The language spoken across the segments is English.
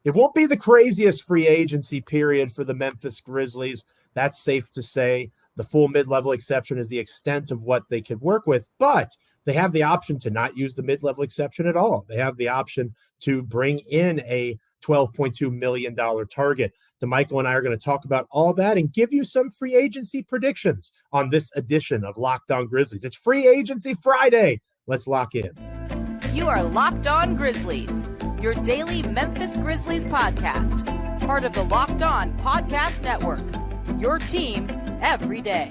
It won't be the craziest free agency period for the Memphis Grizzlies. That's safe to say. The full mid-level exception is the extent of what they could work with, but they have the option to not use the mid-level exception at all. They have the option to bring in a $12.2 million target. Damichael and I are going to talk about all that and give you some free agency predictions on this edition of Locked On Grizzlies. It's Free Agency Friday. Let's lock in. You are Locked On Grizzlies, your daily Memphis Grizzlies podcast, part of the Locked On Podcast Network, your team every day.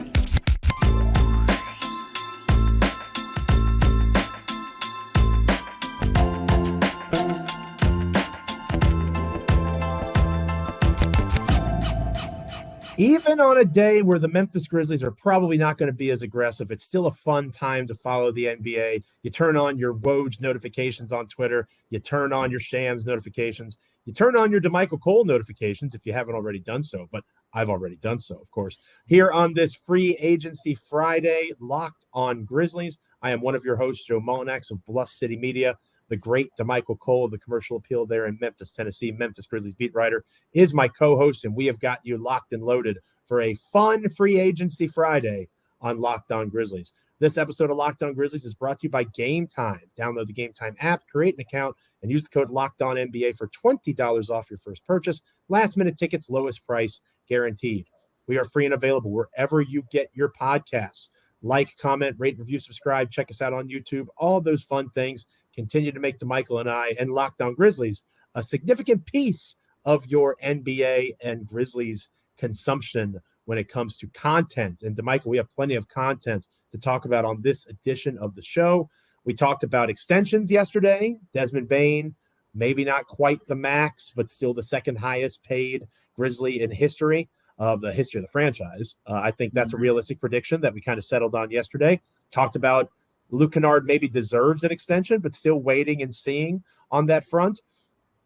Even on a day where the Memphis Grizzlies are probably not going to be as aggressive, it's still a fun time to follow the NBA. You turn on your Woj notifications on Twitter. You turn on your Shams notifications. You turn on your Damichael Cole notifications if you haven't already done so, but I've already done so, of course. Here on this Free Agency Friday, Locked On Grizzlies, I am one of your hosts, Joe Mullinax of Bluff City Media. The great Damichael Cole of the Commercial Appeal there in Memphis, Tennessee, Memphis Grizzlies beat writer, is my co-host, and we have got you locked and loaded for a fun Free Agency Friday on Locked On Grizzlies. This episode of Locked On Grizzlies is brought to you by Gametime. Download the Gametime app, create an account, and use the code LOCKEDONNBA for $20 off your first purchase. Last-minute tickets, lowest price guaranteed. We are free and available wherever you get your podcasts. Like, comment, rate, review, subscribe. Check us out on YouTube. All those fun things continue to make Damichael and I and Locked On Grizzlies a significant piece of your NBA and Grizzlies consumption when it comes to content. And Damichael, we have plenty of content to talk about on this edition of the show. We talked about extensions yesterday. Desmond Bane, maybe not quite the max, but still the second highest paid Grizzly in history of the franchise. I think that's a realistic prediction that we kind of settled on yesterday. Talked about Luke Kennard maybe deserves an extension, but still waiting and seeing on that front.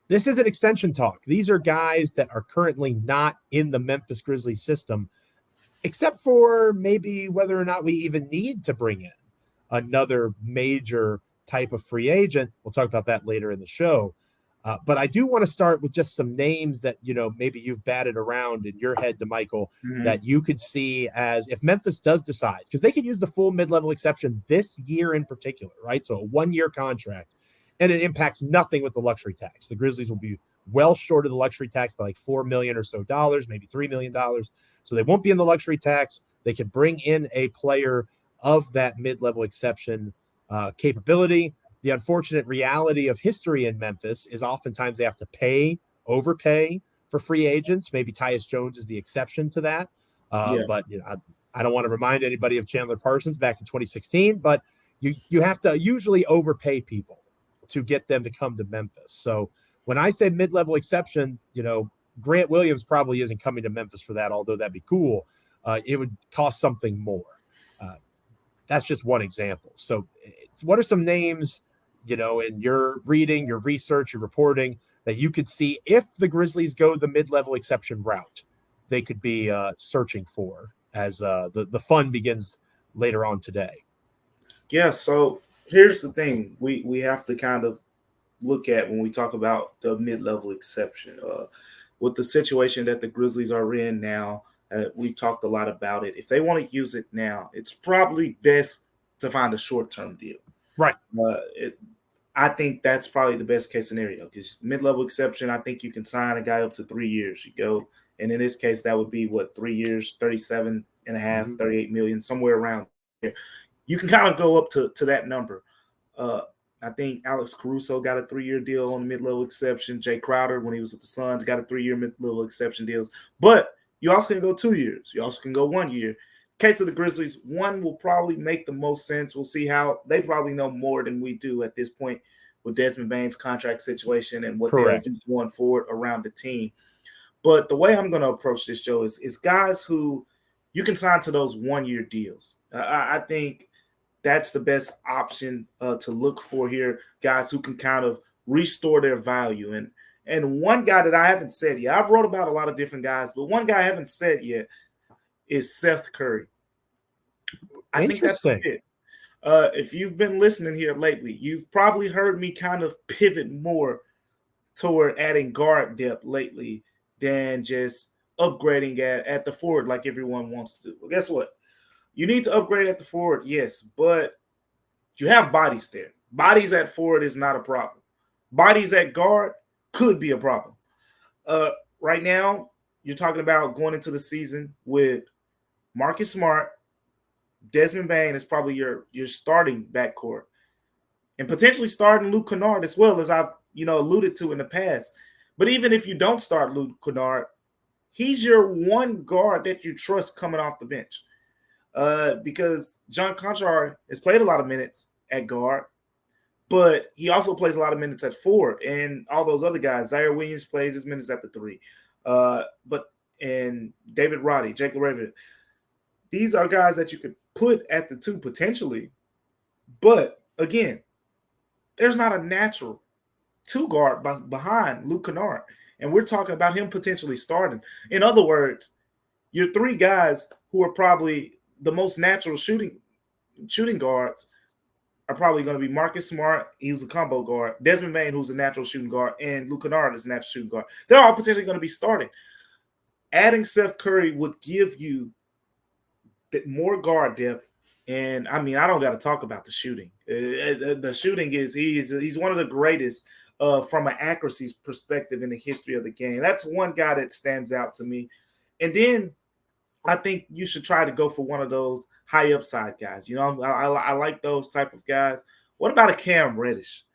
This is an extension talk. These are guys that are currently not in the Memphis Grizzlies system, except for maybe whether or not we even need to bring in another major type of free agent. We'll talk about that later in the show. But I do want to start with just some names that, maybe you've batted around in your head, Damichael, that you could see as if Memphis does decide, because they could use the full mid-level exception this year in particular, right? So a one-year contract, and it impacts nothing with the luxury tax. The Grizzlies will be well short of the luxury tax by like $4 million or so, maybe $3 million. So they won't be in the luxury tax. They could bring in a player of that mid-level exception capability. The unfortunate reality of history in Memphis is oftentimes they have to overpay for free agents. Maybe Tyus Jones is the exception to that. But I don't want to remind anybody of Chandler Parsons back in 2016, but you have to usually overpay people to get them to come to Memphis. So when I say mid-level exception, Grant Williams probably isn't coming to Memphis for that, although that'd be cool. It would cost something more. That's just one example. So what are some names, in your reading, your research, your reporting, that you could see if the Grizzlies go the mid-level exception route, they could be searching for as the fun begins later on today? Yeah, so here's the thing. We have to kind of look at when we talk about the mid-level exception. With the situation that the Grizzlies are in now, we talked a lot about it. If they want to use it now, it's probably best to find a short-term deal. Right. I think that's probably the best case scenario, because mid-level exception, I think you can sign a guy up to 3 years. You go, and in this case, that would be 3 years, 37 and a half, 38 million, somewhere around there. You can kind of go up to that number. I think Alex Caruso got a 3-year deal on the mid-level exception. Jay Crowder, when he was with the Suns, got a 3-year mid-level exception deals. But you also can go 2 years. You also can go 1 year. Case of the Grizzlies, one will probably make the most sense. We'll see how they probably know more than we do at this point with Desmond Bane's contract situation and what they'll do going forward around the team. But the way I'm going to approach this, Joe, is guys who you can sign to those 1-year deals. I think that's the best option to look for here. Guys who can kind of restore their value. And one guy that I haven't said yet, I've wrote about a lot of different guys, but one guy I haven't said yet is Seth Curry. I think that's it. If you've been listening here lately, you've probably heard me kind of pivot more toward adding guard depth lately than just upgrading at the forward like everyone wants to do. Well, guess what? You need to upgrade at the forward, yes, but you have bodies there. Bodies at forward is not a problem. Bodies at guard could be a problem. Right now, you're talking about going into the season with Marcus Smart, Desmond Bane is probably your starting backcourt, and potentially starting Luke Kennard as well, as I've alluded to in the past. But even if you don't start Luke Kennard, he's your one guard that you trust coming off the bench. Because John Conchar has played a lot of minutes at guard, but he also plays a lot of minutes at forward, and all those other guys. Zaire Williams plays his minutes at the 3. And David Roddy, Jake LaRavia, these are guys that you could put at the 2 potentially. But again, there's not a natural 2 guard behind Luke Kennard, and we're talking about him potentially starting. In other words, your 3 guys who are probably the most natural shooting guards are probably going to be Marcus Smart, he's a combo guard, Desmond Bane, who's a natural shooting guard, and Luke Kennard is a natural shooting guard. They're all potentially going to be starting. Adding Seth Curry would give you more guard depth. And I mean, I don't got to talk about the shooting. The shooting he's one of the greatest from an accuracy perspective in the history of the game. That's one guy that stands out to me. And then I think you should try to go for one of those high upside guys. I like those type of guys. What about a Cam Reddish?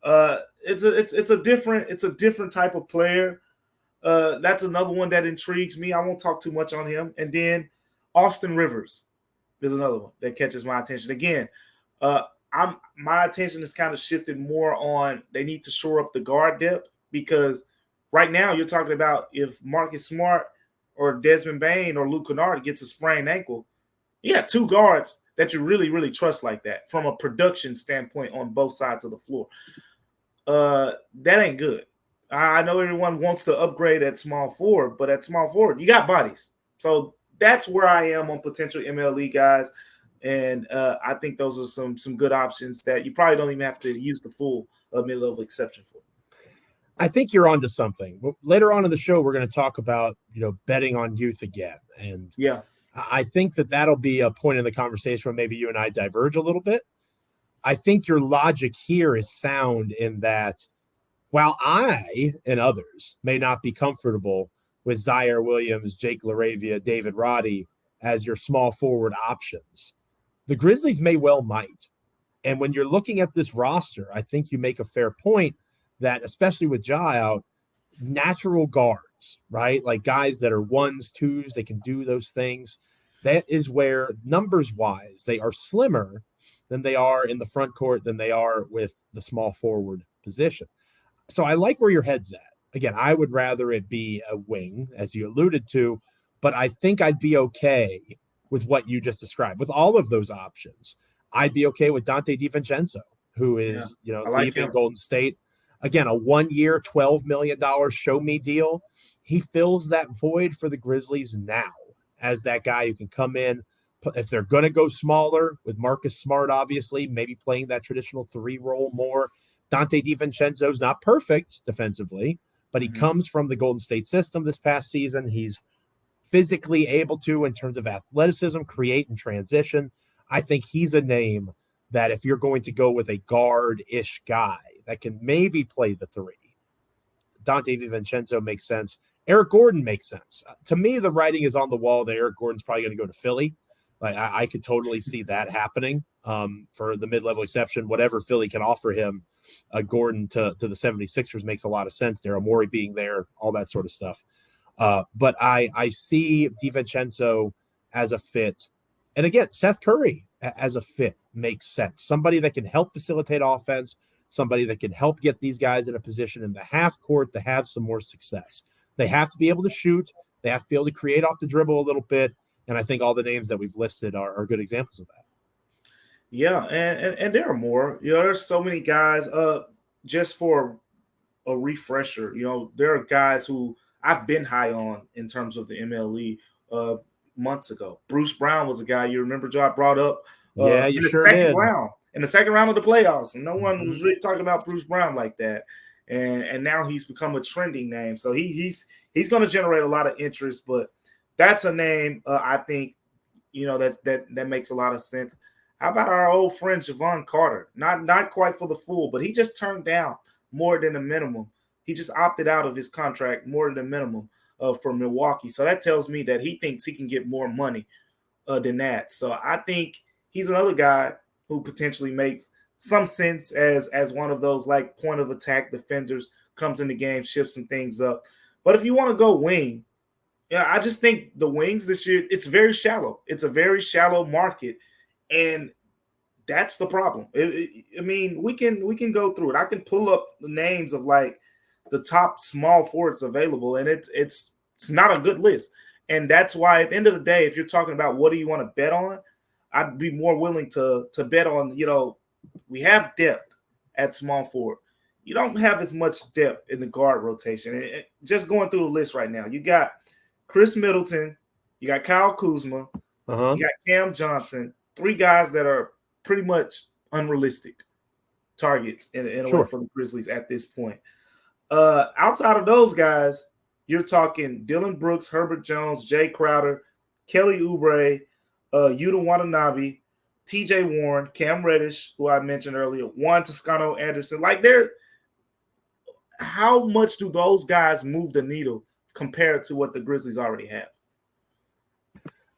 It's a different type of player. That's another one that intrigues me. I won't talk too much on him. And then Austin Rivers is another one that catches my attention. Again, my attention is kind of shifted more on they need to shore up the guard depth, because right now you're talking about if Marcus Smart or Desmond Bane or Luke Kennard gets a sprained ankle, you got 2 guards that you really, really trust like that from a production standpoint on both sides of the floor. That ain't good. I know everyone wants to upgrade at small forward, but at small forward, you got bodies. So that's where I am on potential MLE guys. And I think those are some good options that you probably don't even have to use the full mid-level exception for. I think you're onto something. Later on in the show, we're going to talk about, betting on youth again. And yeah, I think that'll be a point in the conversation where maybe you and I diverge a little bit. I think your logic here is sound in that while I and others may not be comfortable with Zaire Williams, Jake LaRavia, David Roddy as your small forward options, the Grizzlies may well might. And when you're looking at this roster, I think you make a fair point that, especially with Ja out, natural guards, right? Like guys that are 1s, 2s, they can do those things. That is where, numbers-wise, they are slimmer than they are in the front court than they are with the small forward position. So I like where your head's at. Again, I would rather it be a wing, as you alluded to, but I think I'd be okay with what you just described. With all of those options, I'd be okay with Dante DiVincenzo, who is, leaving Golden State. Again, a 1-year, $12 million show me deal. He fills that void for the Grizzlies now as that guy who can come in. If they're going to go smaller with Marcus Smart, obviously, maybe playing that traditional 3 role more. Dante DiVincenzo is not perfect defensively, but he comes from the Golden State system this past season. He's physically able to, in terms of athleticism, create and transition. I think he's a name that if you're going to go with a guard-ish guy that can maybe play the 3, Dante DiVincenzo makes sense. Eric Gordon makes sense. To me, the writing is on the wall that Eric Gordon's probably going to go to Philly. Like I could totally see that happening for the mid-level exception. Whatever Philly can offer him, Gordon to the 76ers makes a lot of sense. Daryl Morey being there, all that sort of stuff. But I see DiVincenzo as a fit. And again, Seth Curry as a fit makes sense. Somebody that can help facilitate offense, somebody that can help get these guys in a position in the half court to have some more success. They have to be able to shoot. They have to be able to create off the dribble a little bit. And I think all the names that we've listed are good examples of that. Yeah, and there are more. There's so many guys. Just for a refresher, there are guys who I've been high on in terms of the MLE months ago. Bruce Brown was a guy you remember, Joe, brought up in the second round of the playoffs. And no one was really talking about Bruce Brown like that. and now he's become a trending name. So he's going to generate a lot of interest. But that's a name I think that makes a lot of sense. How about our old friend Javon Carter? Not quite for the full, but he just turned down more than the minimum. He just opted out of his contract more than the minimum for Milwaukee. So that tells me that he thinks he can get more money than that. So I think he's another guy who potentially makes some sense as one of those like point of attack defenders, comes in the game, shifts some things up. But if you want to go wing, I just think the wings this year, it's very shallow. It's a very shallow market, and that's the problem. I mean, we can go through it. I can pull up the names of like the top small forwards available, and it's not a good list. And that's why at the end of the day, if you're talking about what do you want to bet on, I'd be more willing to bet on, we have depth at small forward. You don't have as much depth in the guard rotation. Just going through the list right now, you got Chris Middleton, you got Kyle Kuzma, you got Cam Johnson, three guys that are pretty much unrealistic targets in a way for the Grizzlies at this point. Outside of those guys, you're talking Dylan Brooks, Herbert Jones, Jay Crowder, Kelly Oubre, Yuta Watanabe, TJ Warren, Cam Reddish, who I mentioned earlier, Juan Toscano Anderson. How much do those guys move the needle compared to what the Grizzlies already have?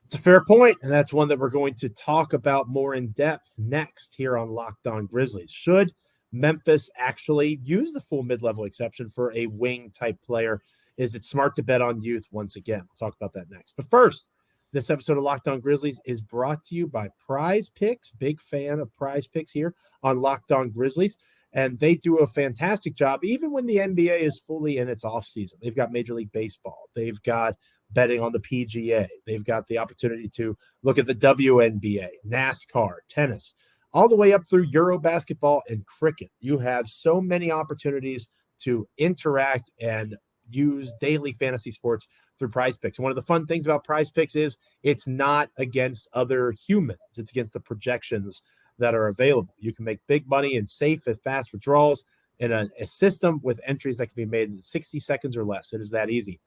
It's a fair point, and that's one that we're going to talk about more in depth next here on Locked On Grizzlies. Should Memphis actually use the full mid-level exception for a wing-type player? Is it smart to bet on youth once again? We'll talk about that next. But first, this episode of Locked On Grizzlies is brought to you by PrizePicks. Big fan of PrizePicks here on Locked On Grizzlies. And they do a fantastic job, even when the NBA is fully in its offseason. They've got Major League Baseball. They've got betting on the PGA. They've got the opportunity to look at the WNBA, NASCAR, tennis, all the way up through Euro basketball and cricket. You have so many opportunities to interact and use daily fantasy sports through PrizePicks. One of the fun things about PrizePicks is it's not against other humans. It's against the projections that are available. You can make big money in safe and fast withdrawals in a system with entries that can be made in 60 seconds or less. It is that easy.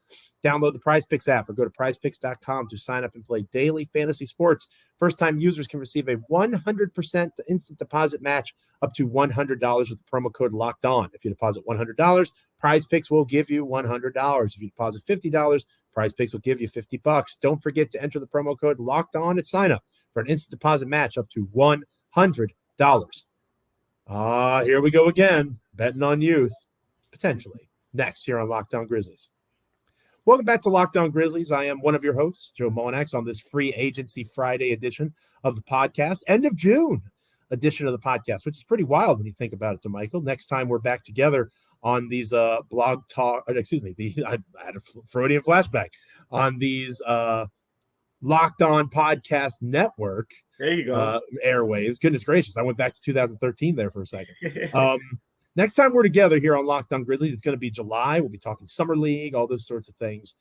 Download the PrizePicks app or go to prizepicks.com to sign up and play daily fantasy sports. First-time users can receive a 100% instant deposit match up to $100 with the promo code Locked On. If you deposit $100, PrizePicks will give you $100. If you deposit $50, PrizePicks will give you $50. Don't forget to enter the promo code Locked On at sign up for an instant deposit match up to $100. Here we go again. Betting on youth, potentially. Next here on Locked On Grizzlies. Welcome back to Locked On Grizzlies. I am one of your hosts, Joe Mullinax, on this free agency Friday edition of the podcast. End of June edition of the podcast, which is pretty wild when you think about it, Damichael. Next time we're back together on these I had a Freudian flashback on these Locked On Podcast Network. There you go. Airwaves. Goodness gracious. I went back to 2013 there for a second. Next time we're together here on Locked On Grizzlies, it's going to be July. We'll be talking Summer League, all those sorts of things.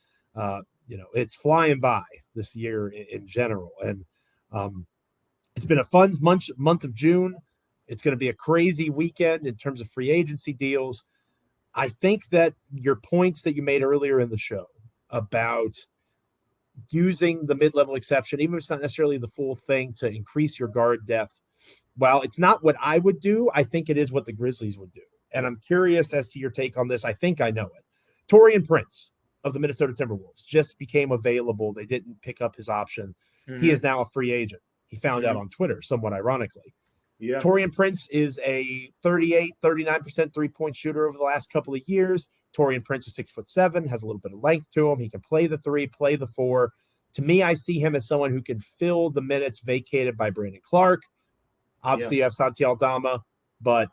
It's flying by this year in general. And it's been a fun month of June. It's going to be a crazy weekend in terms of free agency deals. I think that your points that you made earlier in the show about using the mid-level exception, even if it's not necessarily the full thing, to increase your guard depth, while it's not what I would do, I think it is what the Grizzlies would do. And I'm curious as to your take on this. I think I know it. Taurean Prince of the Minnesota Timberwolves just became available. They didn't pick up his option. Mm-hmm. He is now a free agent. He found out on Twitter, somewhat ironically. Yeah. Taurean Prince is a 39% three-point shooter over the last couple of years. Taurean Prince is 6'7", has a little bit of length to him. He can play the three, play the four. To me, I see him as someone who can fill the minutes vacated by Brandon Clark. Obviously, you have Santi Aldama, but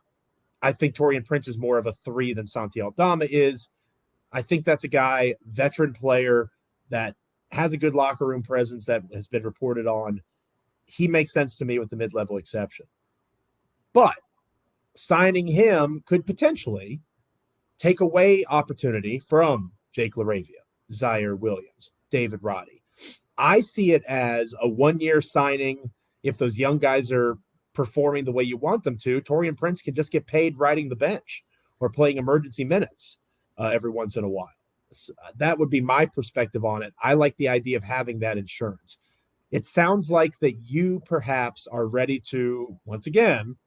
I think Taurean Prince is more of a three than Santi Aldama is. I think that's a guy, veteran player, that has a good locker room presence that has been reported on. He makes sense to me with the mid-level exception. But signing him could potentially take away opportunity from Jake LaRavia, Zaire Williams, David Roddy. I see it as a one-year signing. If those young guys are performing the way you want them to, Taurean Prince can just get paid riding the bench. or playing emergency minutes every once in a while. So that would be my perspective on it. I like the idea of having that insurance. It sounds like that you perhaps are ready to, once again,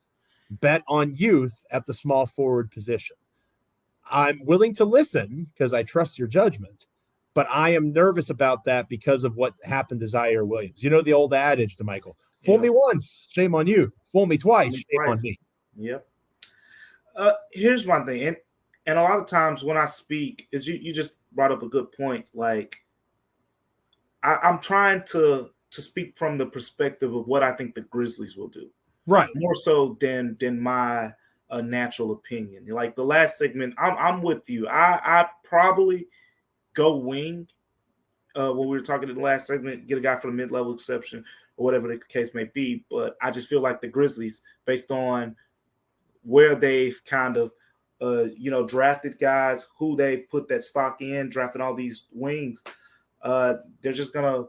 bet on youth at the small forward position. I'm willing to listen because I trust your judgment, but I am nervous about that because of what happened to Zaire Williams. You know the old adage, Damichael, fool me once, shame on you. Fool me twice, shame on me. Yep. Here's one thing, and a lot of times when I speak, is you just brought up a good point. Like I'm trying to speak from the perspective of what I think the Grizzlies will do, right? More so than my natural opinion. Like the last segment, I'm with you. I probably go wing when we were talking in the last segment, get a guy for the mid-level exception or whatever the case may be. But I just feel like the Grizzlies, based on where they've kind of drafted guys, who they've put that stock in, drafted all these wings, they're just gonna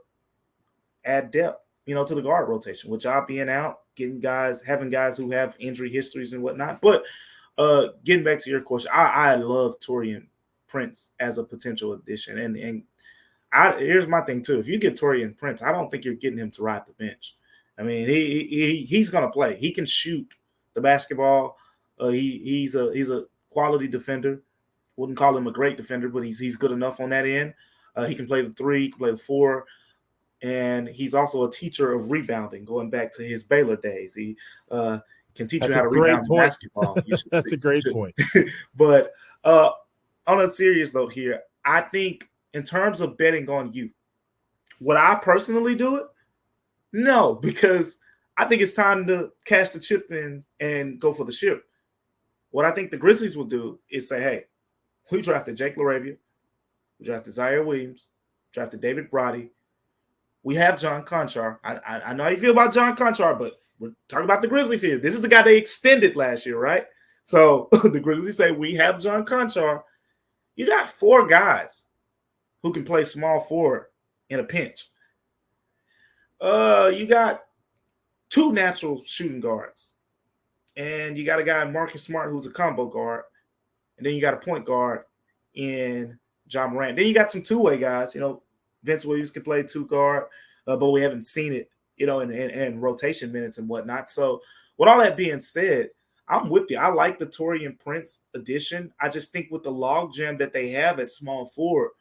add depth, to the guard rotation, with Ja being out, having guys who have injury histories and whatnot. But getting back to your question, I love Taurean Prince as a potential addition. And here's my thing too. If you get Taurean Prince, I don't think you're getting him to ride the bench. I mean, he's gonna play. He can shoot the basketball. He's a quality defender. Wouldn't call him a great defender, but he's good enough on that end. He can play the 3, he can play the 4. And he's also a teacher of rebounding, going back to his Baylor days. He can teach you how to rebound basketball. That's a great point. But on a serious note here, I think in terms of betting on youth, would I personally do it? No, because I think it's time to cash the chip in and go for the ship. What I think the Grizzlies will do is say, hey, we drafted Jake LaRavia, we drafted Zaire Williams, drafted David Roddy. We have John Conchar. I know how you feel about John Conchar, but we're talking about the Grizzlies here. This is the guy they extended last year, right? So the Grizzlies say, we have John Conchar. You got 4 guys who can play small forward in a pinch. You got 2 natural shooting guards. And you got a guy in Marcus Smart who's a combo guard. And then you got a point guard in Ja Morant. Then you got some two-way guys, Vince Williams can play 2 guard, but we haven't seen it, in rotation minutes and whatnot. So with all that being said, I'm with you. I like the Taurean Prince addition. I just think with the logjam that they have at small forward,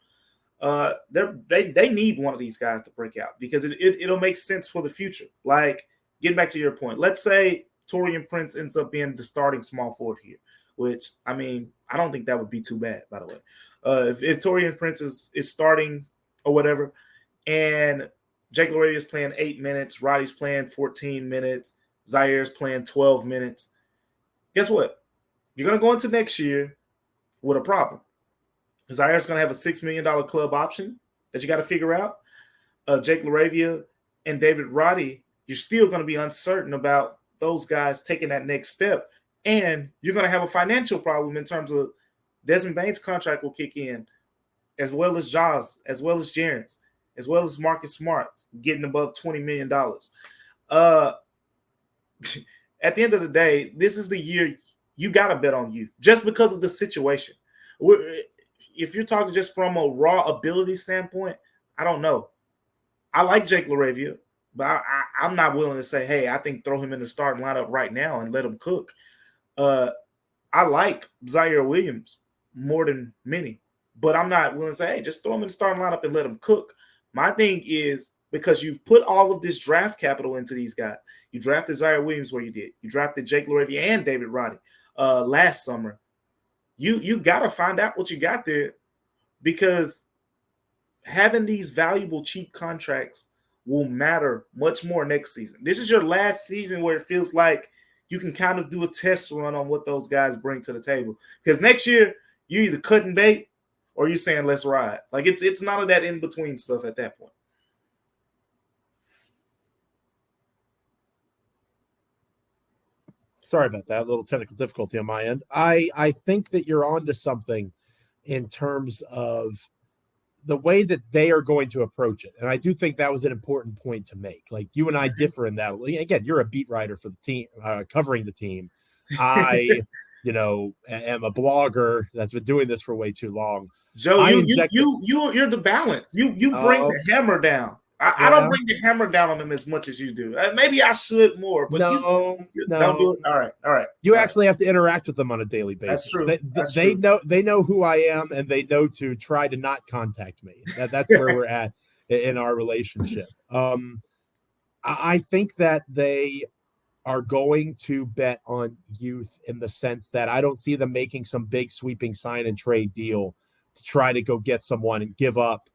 they need one of these guys to break out because it'll make sense for the future. Like, getting back to your point, let's say Taurean Prince ends up being the starting small forward here, which, I mean, I don't think that would be too bad, by the way. If Taurean Prince is starting or whatever, and Jake LaRavia is playing 8 minutes, Roddy's playing 14 minutes, Zaire's playing 12 minutes, guess what? You're going to go into next year with a problem. Zaire's going to have a $6 million club option that you got to figure out. Jake LaRavia and David Roddy, you're still going to be uncertain about those guys taking that next step. And you're going to have a financial problem in terms of Desmond Bane's contract will kick in, as well as Jaws, as well as Jaren's, as well as Marcus Smart getting above $20 million. At the end of the day, this is the year you got to bet on youth just because of the situation. If you're talking just from a raw ability standpoint, I don't know. I like Jake LaRavia, but I'm not willing to say, hey, I think throw him in the starting lineup right now and let him cook. I like Zaire Williams more than many, but I'm not willing to say, hey, just throw him in the starting lineup and let him cook. My thing is, because you've put all of this draft capital into these guys. You drafted Zaire Williams where you did. You drafted Jake LaRavia and David Roddy last summer. You got to find out what you got there, because having these valuable, cheap contracts will matter much more next season. This is your last season where it feels like you can kind of do a test run on what those guys bring to the table. Because next year, you're either cutting bait or you're saying, let's ride. Like, it's none of that in-between stuff at that point. Sorry about that. A little technical difficulty on my end. I think that you're onto something in terms of the way that they are going to approach it. And I do think that was an important point to make. Like, you and I differ in that. Again, you're a beat writer for the team, covering the team. I am a blogger that's been doing this for way too long. Joe, you're the balance. You bring the hammer down. I don't bring the hammer down on them as much as you do. Maybe I should more, but no. Don't do it. All right. You actually have to interact with them on a daily basis. That's true. They know who I am, and they know to try to not contact me. That's where we're at in our relationship. I think that they are going to bet on youth in the sense that I don't see them making some big sweeping sign and trade deal to try to go get someone and give up,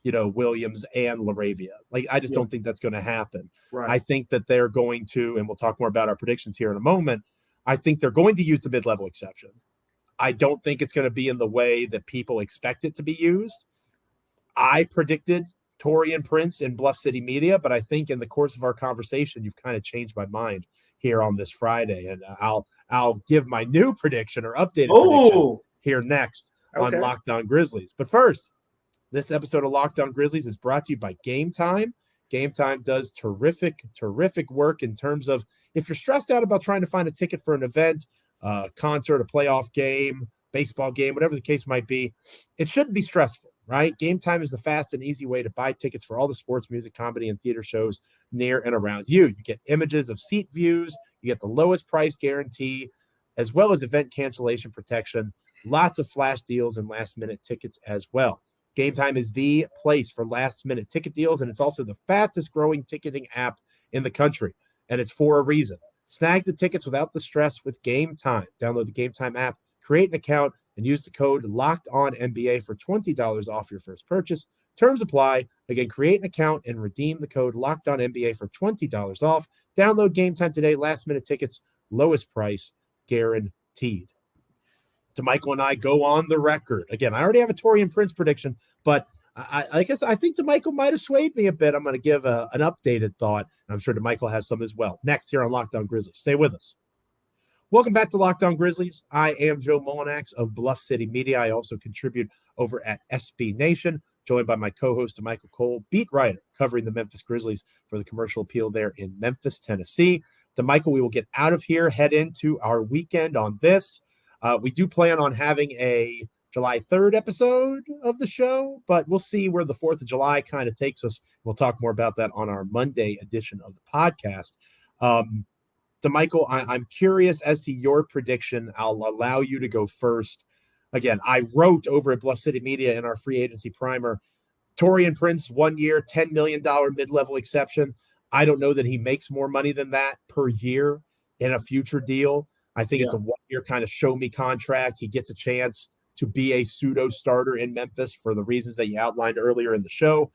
Williams and LaRavia. Like, I just don't think that's going to happen. Right. I think that they're going to, and we'll talk more about our predictions here in a moment, I think they're going to use the mid-level exception. I don't think it's going to be in the way that people expect it to be used. I predicted Taurean Prince in Bluff City Media, but I think in the course of our conversation, you've kind of changed my mind here on this Friday, and I'll give my new prediction or updated prediction here next on Locked On Grizzlies. But first, this episode of Locked On Grizzlies is brought to you by Gametime. Gametime does terrific work in terms of if you're stressed out about trying to find a ticket for an event, a concert, a playoff game, baseball game, whatever the case might be, it shouldn't be stressful, right? Gametime is the fast and easy way to buy tickets for all the sports, music, comedy, and theater shows near and around you. You get images of seat views, you get the lowest price guarantee, as well as event cancellation protection, lots of flash deals and last-minute tickets as well. Gametime is the place for last-minute ticket deals, and it's also the fastest-growing ticketing app in the country, and it's for a reason. Snag the tickets without the stress with Gametime. Download the Gametime app, create an account, and use the code LOCKEDONNBA for $20 off your first purchase. Terms apply. Again, create an account and redeem the code LOCKEDONNBA for $20 off. Download Gametime today. Last-minute tickets, lowest price, guaranteed. Damichael and I go on the record. Again, I already have a Taurean Prince prediction, but I guess I think Damichael might have swayed me a bit. I'm going to give an updated thought, and I'm sure Damichael has some as well. Next here on Locked On Grizzlies. Stay with us. Welcome back to Locked On Grizzlies. I am Joe Mullinax of Bluff City Media. I also contribute over at SB Nation, joined by my co-host Damichael Cole, beat writer covering the Memphis Grizzlies for the Commercial Appeal there in Memphis, Tennessee. Damichael, we will get out of here, head into our weekend on this. We do plan on having a July 3rd episode of the show, but we'll see where the 4th of July kind of takes us. We'll talk more about that on our Monday edition of the podcast. Damichael, I'm curious as to your prediction. I'll allow you to go first. Again, I wrote over at Bluff City Media in our free agency primer, Taurean Prince, 1 year, $10 million mid-level exception. I don't know that he makes more money than that per year in a future deal. I think it's a 1 year kind of show me contract. He gets a chance to be a pseudo starter in Memphis for the reasons that you outlined earlier in the show.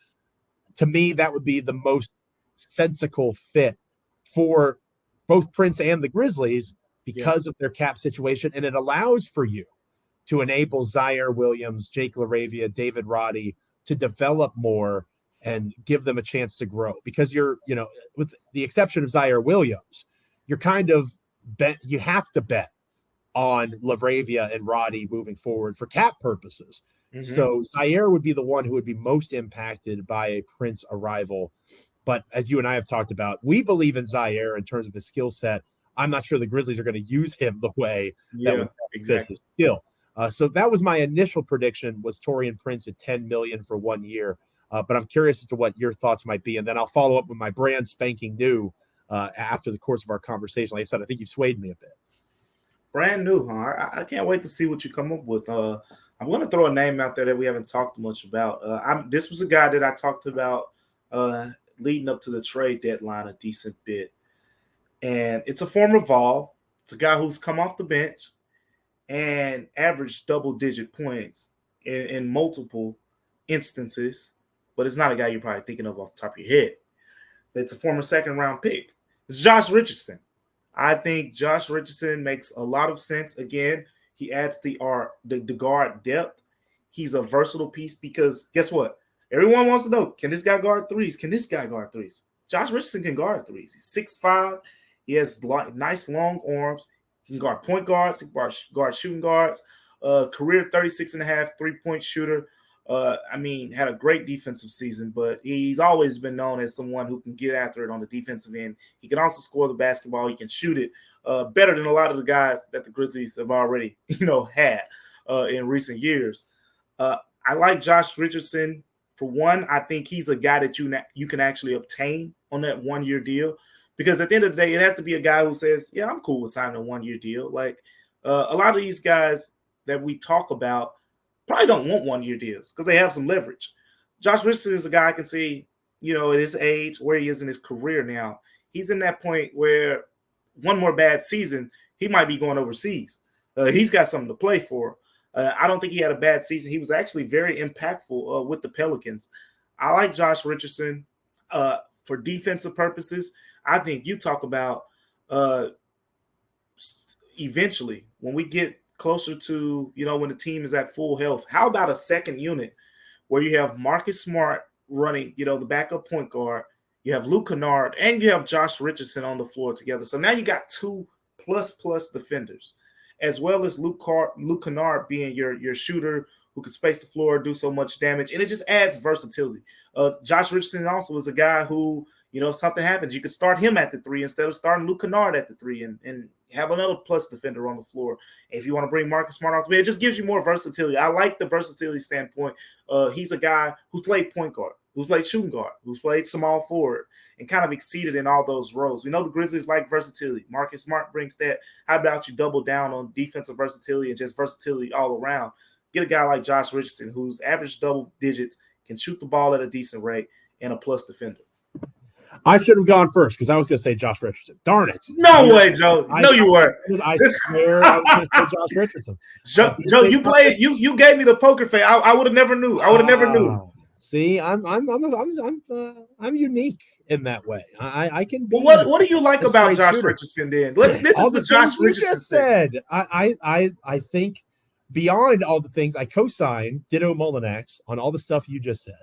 To me, that would be the most sensical fit for both Prince and the Grizzlies because of their cap situation. And it allows for you to enable Zaire Williams, Jake LaRavia, David Roddy to develop more and give them a chance to grow. Because with the exception of Zaire Williams, you're kind of you have to bet on LaRavia and Roddy moving forward for cap purposes. Mm-hmm. So Zaire would be the one who would be most impacted by a Prince arrival. But as you and I have talked about, we believe in Zaire in terms of his skill set. I'm not sure the Grizzlies are going to use him the way that would fit his skill. So that was my initial prediction, was Taurean Prince at $10 million for 1 year. But I'm curious as to what your thoughts might be. And then I'll follow up with my brand spanking new after the course of our conversation. Like I said, I think you swayed me a bit. Brand new, huh? I can't wait to see what you come up with. I'm going to throw a name out there that we haven't talked much about. This was a guy that I talked about leading up to the trade deadline a decent bit. And it's a former Vol. It's a guy who's come off the bench and averaged double-digit points in multiple instances. But it's not a guy you're probably thinking of off the top of your head. It's a former second-round pick. It's Josh Richardson. I think Josh Richardson makes a lot of sense. Again, he adds the guard depth. He's a versatile piece because guess what? Everyone wants to know, can this guy guard threes? Can this guy guard threes? Josh Richardson can guard threes. He's 6'5". He has nice long arms. He can guard point guards. He can guard shooting guards. Career 36.5 3-point shooter. Had a great defensive season, but he's always been known as someone who can get after it on the defensive end. He can also score the basketball. He can shoot it better than a lot of the guys that the Grizzlies have already, had in recent years. I like Josh Richardson. For one, I think he's a guy that you can actually obtain on that 1-year deal, because at the end of the day, it has to be a guy who says, yeah, I'm cool with signing a 1-year deal. Like a lot of these guys that we talk about probably don't want 1-year deals because they have some leverage. Josh Richardson is a guy I can see, at his age, where he is in his career now. He's in that point where one more bad season, he might be going overseas. He's got something to play for. I don't think he had a bad season. He was actually very impactful with the Pelicans. I like Josh Richardson for defensive purposes. I think you talk about eventually when we get closer to, when the team is at full health, how about a second unit where you have Marcus Smart running, the backup point guard, you have Luke Kennard, and you have Josh Richardson on the floor together. So now you got 2 plus defenders, as well as Luke Kennard being your shooter who can space the floor, do so much damage, and it just adds versatility. Josh Richardson also is a guy who, if something happens, you could start him at the 3 instead of starting Luke Kennard at the 3 and have another plus defender on the floor. If you want to bring Marcus Smart off the bench, it just gives you more versatility. I like the versatility standpoint. He's a guy who's played point guard, who's played shooting guard, who's played small forward, and kind of exceeded in all those roles. We know the Grizzlies like versatility. Marcus Smart brings that. How about you double down on defensive versatility and just versatility all around? Get a guy like Josh Richardson, who's average double digits, can shoot the ball at a decent rate, and a plus defender. I should have gone first because I was going to say Josh Richardson. Darn it. No way, Joe. No, you weren't. I swear I was going to say Josh Richardson. Joe, you played. You gave me the poker face. I would have never knew. I would have never knew. See, I'm unique in that way. I can be. Well, what do you like about Josh Richardson then? This is the Josh Richardson said. I think beyond all the things I co-sign, ditto Mullinax on all the stuff you just said,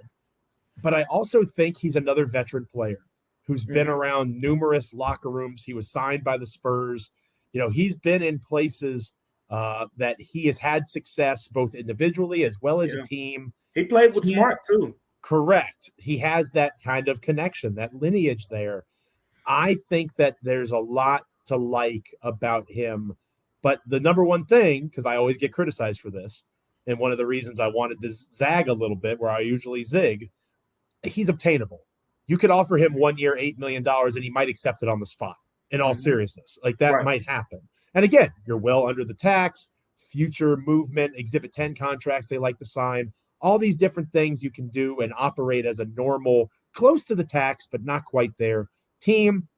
but I also think he's another veteran player who's been around numerous locker rooms. He was signed by the Spurs. He's been in places that he has had success both individually as well as a team. He played with Smart too. Correct. He has that kind of connection, that lineage there. I think that there's a lot to like about him. But the number one thing, because I always get criticized for this, and one of the reasons I wanted to zag a little bit where I usually zig, he's obtainable. You could offer him 1 year, $8 million, and he might accept it on the spot. In all seriousness, like that might happen. And again, you're well under the tax, future movement, Exhibit 10 contracts they like to sign, all these different things you can do and operate as a normal, close to the tax, but not quite there team.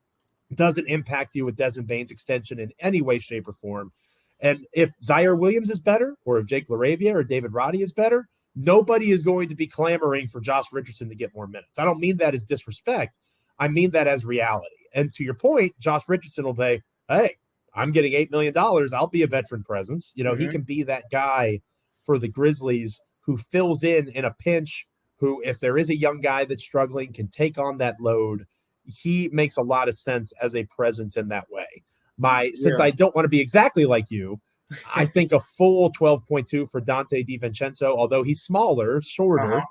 Doesn't impact you with Desmond Bane's extension in any way, shape, or form. And if Zaire Williams is better, or if Jake LaRavia or David Roddy is better, nobody is going to be clamoring for Josh Richardson to get more minutes. I don't mean that as disrespect. I mean that as reality. And to your point, Josh Richardson will say, hey, I'm getting $8 million. I'll be a veteran presence. He can be that guy for the Grizzlies who fills in a pinch, who, if there is a young guy that's struggling, can take on that load. He makes a lot of sense as a presence in that way. Since I don't want to be exactly like you, I think a full 12.2 for Dante DiVincenzo, although he's smaller, shorter,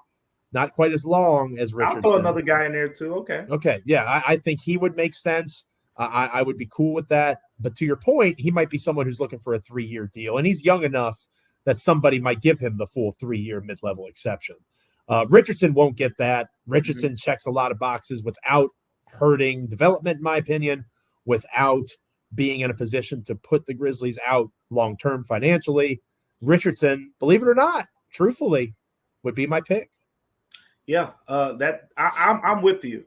not quite as long as Richardson. I'll throw another guy in there too. Okay. Yeah, I think he would make sense. I would be cool with that. But to your point, he might be someone who's looking for a 3-year deal, and he's young enough that somebody might give him the full 3-year mid-level exception. Richardson won't get that. Richardson checks a lot of boxes without hurting development, in my opinion, without being in a position to put the Grizzlies out long-term financially. Richardson, believe it or not, truthfully, would be my pick. Yeah, I'm with you.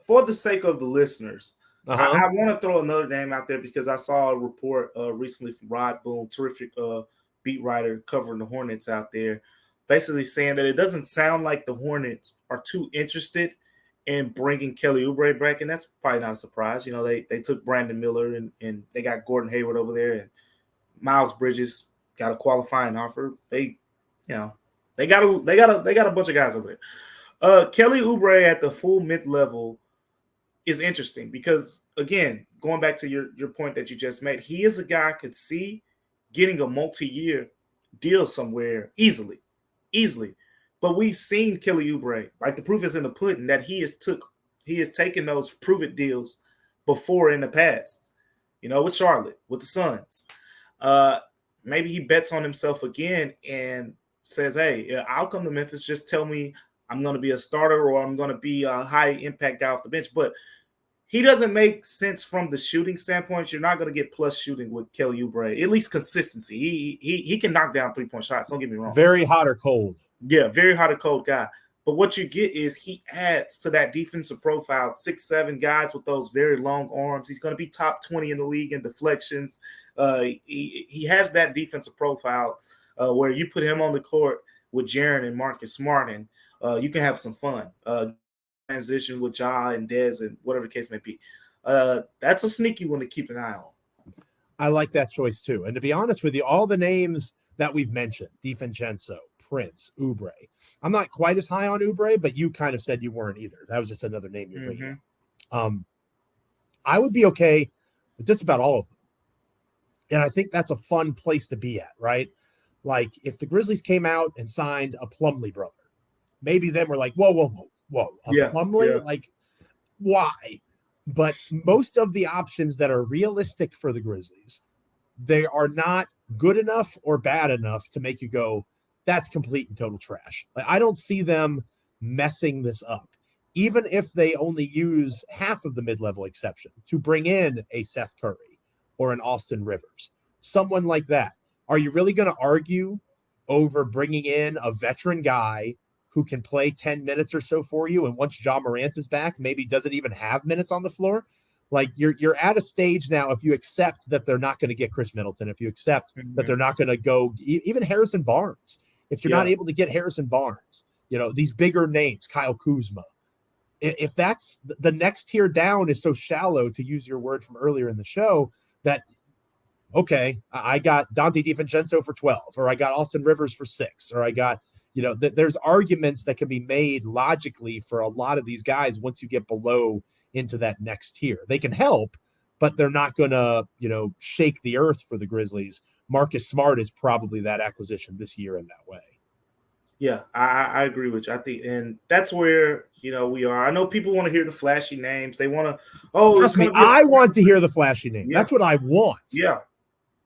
For the sake of the listeners, I want to throw another name out there because I saw a report recently from Rod Boone, terrific beat writer covering the Hornets out there, basically saying that it doesn't sound like the Hornets are too interested in bringing Kelly Oubre back, and that's probably not a surprise. They took Brandon Miller and they got Gordon Hayward over there, and Miles Bridges got a qualifying offer. They got a bunch of guys over there. Kelly Oubre at the full mid level is interesting because, again, going back to your point that you just made, he is a guy I could see getting a multi-year deal somewhere easily. But we've seen Kelly Oubre, like the proof is in the pudding, that he has taken those prove-it deals before in the past. with Charlotte, with the Suns. Maybe he bets on himself again and says, hey, I'll come to Memphis. Just tell me I'm going to be a starter or I'm going to be a high impact guy off the bench. But he doesn't make sense from the shooting standpoint. You're not going to get plus shooting with Kelly Oubre, at least consistency. He can knock down 3-point shots. Don't get me wrong. Very hot or cold. Yeah, very hot or cold guy. But what you get is he adds to that defensive profile 6'7" guys with those very long arms. He's going to be top 20 in the league in deflections. He has that defensive profile where you put him on the court with Jaren and Marcus Smart, and you can have some fun. Transition with Ja and Dez and whatever the case may be. That's a sneaky one to keep an eye on. I like that choice too. And to be honest with you, all the names that we've mentioned, DiVincenzo, Prince, Oubre, I'm not quite as high on Oubre, but you kind of said you weren't either. That was just another name you're bringing up. I would be okay with just about all of them. And I think that's a fun place to be at, right? Like if the Grizzlies came out and signed a Plumlee brother, maybe then we're like, whoa. Plumlee? Yeah. Like, why? But most of the options that are realistic for the Grizzlies, they are not good enough or bad enough to make you go, that's complete and total trash. Like, I don't see them messing this up, even if they only use half of the mid-level exception to bring in a Seth Curry or an Austin Rivers, someone like that. Are you really going to argue over bringing in a veteran guy who can play 10 minutes or so for you, and once Ja Morant is back, maybe doesn't even have minutes on the floor? Like you're at a stage now, if you accept that they're not going to get Chris Middleton, if you accept that they're not going to go even Harrison Barnes, if you're not able to get Harrison Barnes, these bigger names, Kyle Kuzma, if that's the next tier down is so shallow, to use your word from earlier in the show, that, okay, I got Dante DiVincenzo for 12, or I got Austin Rivers for 6, or I got, there's arguments that can be made logically for a lot of these guys once you get below into that next tier. They can help, but they're not going to, shake the earth for the Grizzlies. Marcus Smart is probably that acquisition this year in that way. Yeah, I agree with you. I think, and that's where, we are. I know people want to hear the flashy names. They want to, trust me, I want to hear the flashy name. Yeah. That's what I want. Yeah.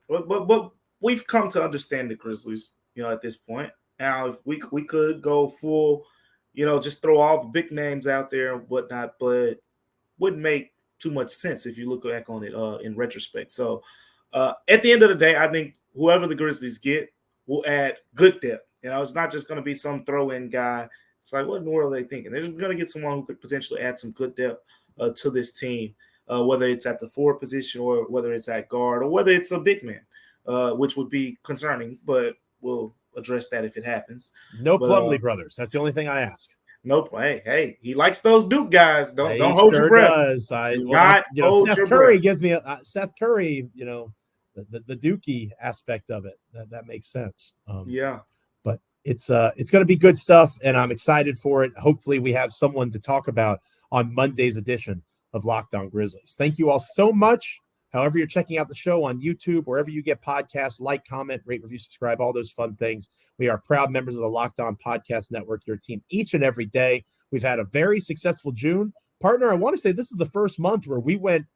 But we've come to understand the Grizzlies, at this point. Now, if we could go full, just throw all the big names out there and whatnot, but wouldn't make too much sense if you look back on it in retrospect. So at the end of the day, I think whoever the Grizzlies get will add good depth. It's not just going to be some throw-in guy. It's like, what in the world are they thinking? They're just going to get someone who could potentially add some good depth to this team, whether it's at the forward position or whether it's at guard or whether it's a big man, which would be concerning, but we'll address that if it happens. No Plumlee brothers. That's the only thing I ask. Nope. Hey, he likes those Duke guys. Don't hold your breath. Does. Seth Curry gives me Seth Curry, the Dookie aspect of it. That makes sense. Yeah. But it's going to be good stuff, and I'm excited for it. Hopefully we have someone to talk about on Monday's edition of Locked On Grizzlies. Thank you all so much. However you're checking out the show on YouTube, wherever you get podcasts, like, comment, rate, review, subscribe, all those fun things. We are proud members of the Locked On Podcast Network, your team each and every day. We've had a very successful June. Partner, I want to say this is the first month where we went,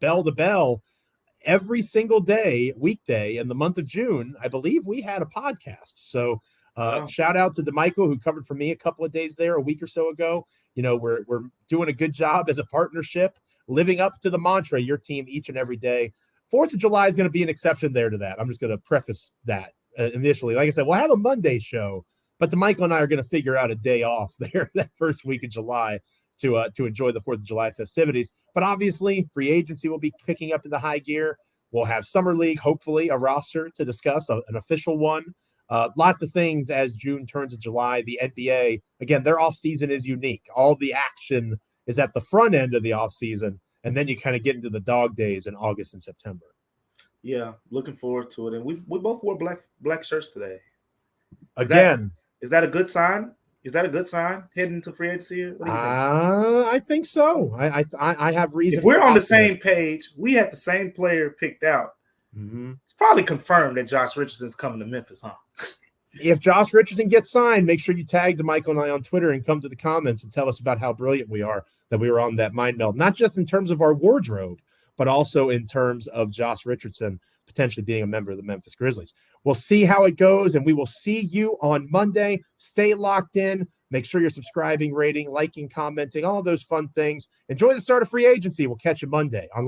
bell to bell every single day, weekday in the month of June. I believe we had a podcast. So shout out to Damichael, who covered for me a couple of days there a week or so ago. We're doing a good job as a partnership, living up to the mantra, your team each and every day. 4th of July is going to be an exception there to that. I'm just going to preface that initially. Like I said, we'll have a Monday show, but Damichael and I are going to figure out a day off there that first week of July to enjoy the 4th of July festivities. But obviously, free agency will be picking up in the high gear. We'll have Summer League, hopefully a roster to discuss, an official one. Lots of things as June turns to July. The NBA, again, their offseason is unique. All the action is at the front end of the offseason, and then you kind of get into the dog days in August and September. Yeah, looking forward to it. And we both wore black shirts today. Is that a good sign? Is that a good sign heading to free agency? What do you think? I think so. I have reason. If we're on the same page, we had the same player picked out. Mm-hmm. It's probably confirmed that Josh Richardson's coming to Memphis, huh? If Josh Richardson gets signed, make sure you tag Damichael and I on Twitter and come to the comments and tell us about how brilliant we are that we were on that mind meld. Not just in terms of our wardrobe, but also in terms of Josh Richardson potentially being a member of the Memphis Grizzlies. We'll see how it goes, and we will see you on Monday. Stay locked in. Make sure you're subscribing, rating, liking, commenting, all of those fun things. Enjoy the start of free agency. We'll catch you Monday on